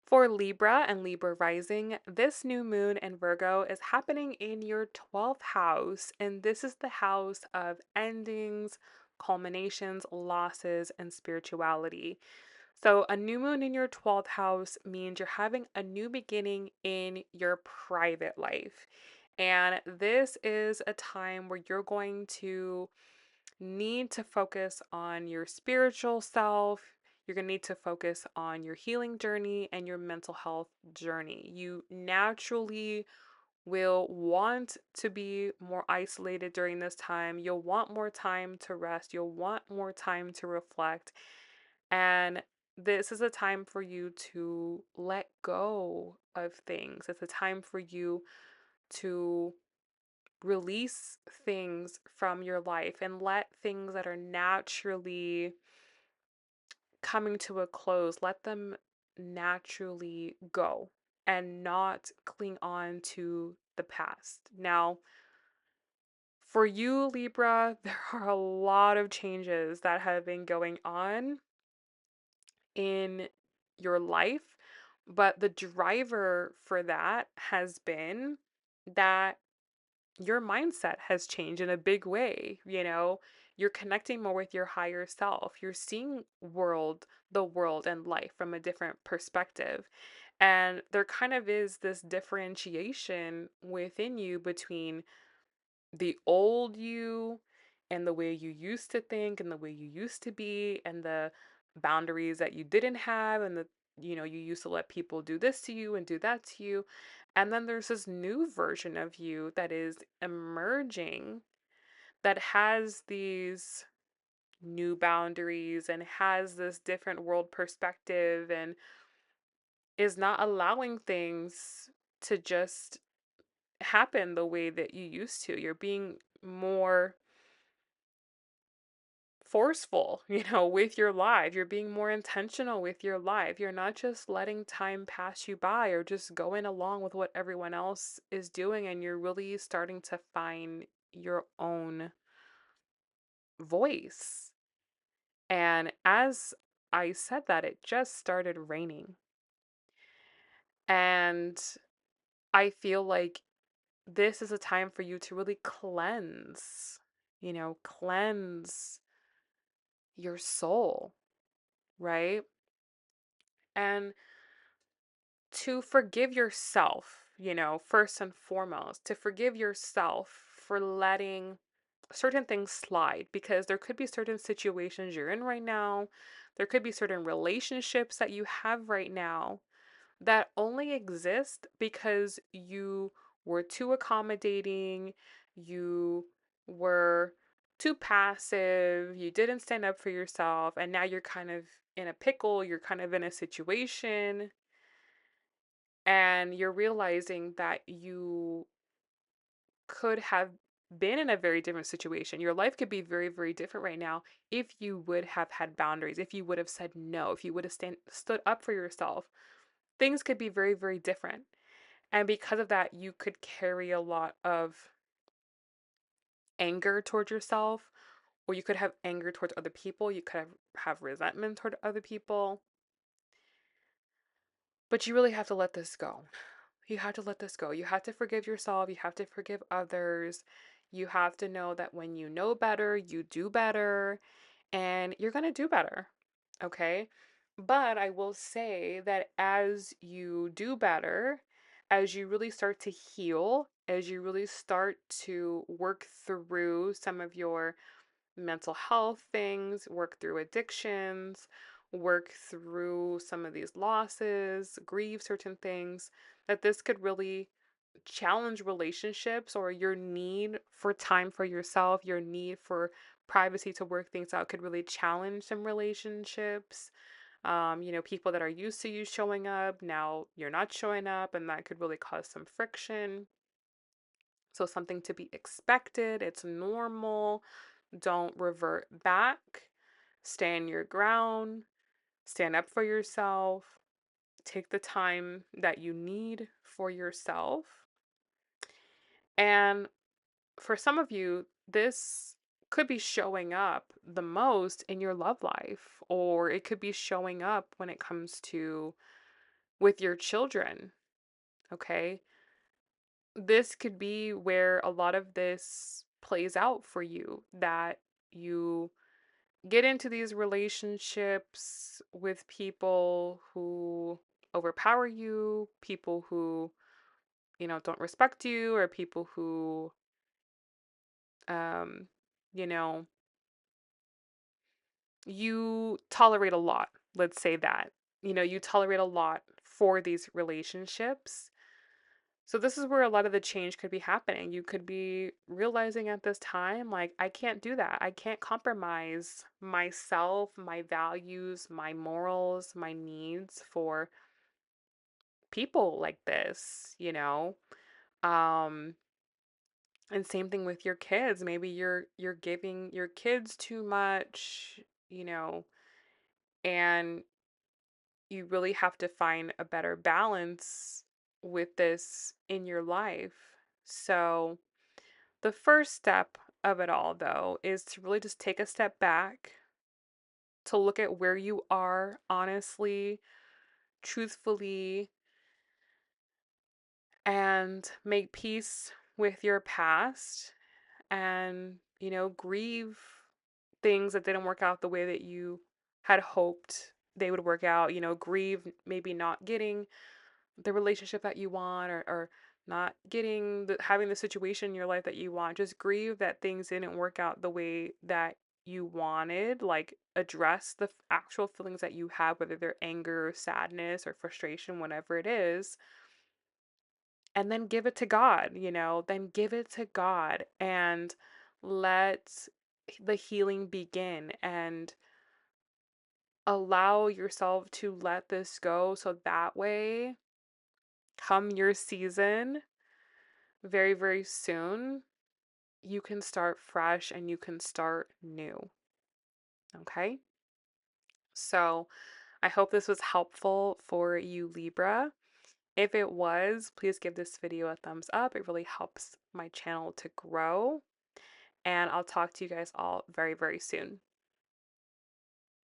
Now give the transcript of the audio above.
For Libra and Libra rising, this new moon in Virgo is happening in your 12th house, and this is the house of endings, culminations, losses, and spirituality. So, a new moon in your 12th house means you're having a new beginning in your private life. And this is a time where you're going to need to focus on your spiritual self. You're going to need to focus on your healing journey and your mental health journey. You naturally will want to be more isolated during this time. You'll want more time to rest. You'll want more time to reflect. And this is a time for you to let go of things. It's a time for you to release things from your life and let things that are naturally coming to a close, let them naturally go and not cling on to the past. Now, for you, Libra, there are a lot of changes that have been going on in your life, but the driver for that has been that your mindset has changed in a big way. You're connecting more with your higher self. You're seeing the world and life from a different perspective. And there kind of is this differentiation within you between the old you and the way you used to think and the way you used to be and the boundaries that you didn't have and you used to let people do this to you and do that to you. And then there's this new version of you that is emerging that has these new boundaries and has this different world perspective and is not allowing things to just happen the way that you used to. You're being more forceful, with your life. You're being more intentional with your life. You're not just letting time pass you by or just going along with what everyone else is doing, and you're really starting to find your own voice. And as I said that, it just started raining. And I feel like this is a time for you to really cleanse your soul, right? And to forgive yourself, first and foremost, to forgive yourself for letting certain things slide because there could be certain situations you're in right now. There could be certain relationships that you have right now that only exist because you were too accommodating, you were too passive, you didn't stand up for yourself, and now you're kind of in a pickle, you're kind of in a situation and you're realizing that you could have been in a very different situation. Your life could be very, very different right now if you would have had boundaries, if you would have said no, if you would have stood up for yourself. Things could be very, very different. And because of that, you could carry a lot of anger towards yourself, or you could have anger towards other people. You could have resentment toward other people. But you really have to let this go. You have to let this go. You have to forgive yourself. You have to forgive others. You have to know that when you know better, you do better, and you're going to do better. Okay. But I will say that as you do better, as you really start to heal, as you really start to work through some of your mental health things, work through addictions, work through some of these losses, grieve certain things, that this could really challenge relationships or your need for time for yourself, your need for privacy to work things out could really challenge some relationships. People that are used to you showing up, now you're not showing up, and that could really cause some friction. So, something to be expected, it's normal. Don't revert back. Stand your ground. Stand up for yourself. Take the time that you need for yourself. And for some of you, this could be showing up the most in your love life, or it could be showing up when it comes to with your children, okay? This could be where a lot of this plays out for you, that you get into these relationships with people who overpower you, people who, don't respect you, or people who, um, you know, you tolerate a lot. Let's say that. You tolerate a lot for these relationships. So this is where a lot of the change could be happening. You could be realizing at this time, like, I can't do that. I can't compromise myself, my values, my morals, my needs for people like this. Um, and same thing with your kids. Maybe you're giving your kids too much, you know, and you really have to find a better balance with this in your life. So, the first step of it all, though, is to really just take a step back, to look at where you are honestly, truthfully, and make peace with your past and, grieve things that didn't work out the way that you had hoped they would work out. Grieve maybe not getting the relationship that you want, or not getting having the situation in your life that you want. Just grieve that things didn't work out the way that you wanted. Like, address the actual feelings that you have, whether they're anger or sadness or frustration, whatever it is, and then give it to God. Then give it to God and let the healing begin, and allow yourself to let this go, so that way, come your season very, very soon, you can start fresh and you can start new. Okay. So I hope this was helpful for you, Libra. If it was, please give this video a thumbs up. It really helps my channel to grow. And I'll talk to you guys all very, very soon.